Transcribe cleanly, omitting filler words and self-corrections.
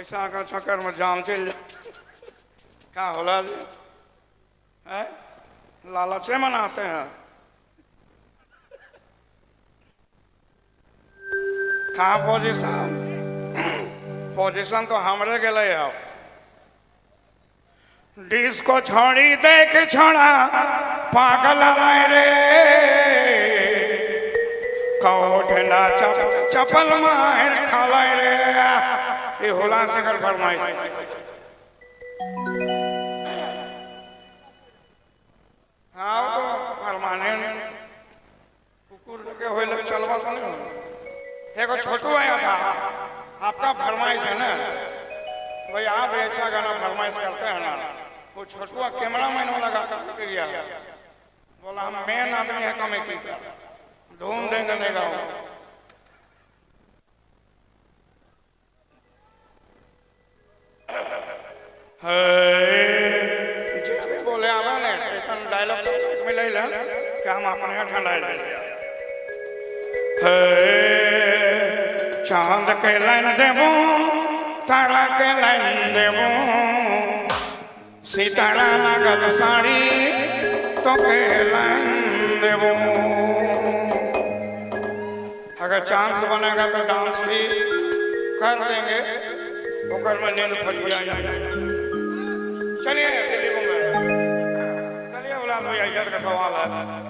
पैसा का चक्कर में जान चल क्या होला जी है लालचे मनाते हैं कहाँ पोजीशन तो हमरे गले आओ डिस्को छोड़ी देख छोड़ा पागल आए रे कोठ ना चपल मार खालाए रे ये होला सकल फरमाइश हाँ तो फरमाने कुकुर के होए लगे चलवा सुने एगो छोटू आया था आपका फरमाइश है ना भाई आप ऐसा गाना फरमाइश करते हैं ना वो छोटुआ कैमरा मैन लगा कर गया बोला हम मेन आदमी है कमेटी का धूम देंगे नहीं गाओ बोले आवा ने ऐसा डायलॉग मिले कि हम अपने यहाँ ठंडा ले लिया चांद के लाइन देवो तारा के लाइन देवो सितारा लागल साड़ी तो के लाइन देवो अगर चांस बनेगा तो डांस भी कर देंगे ओकर में नींद फटिया चलिए दिल्ली घूमे चलिए बुला लो इज्जत का सवाल है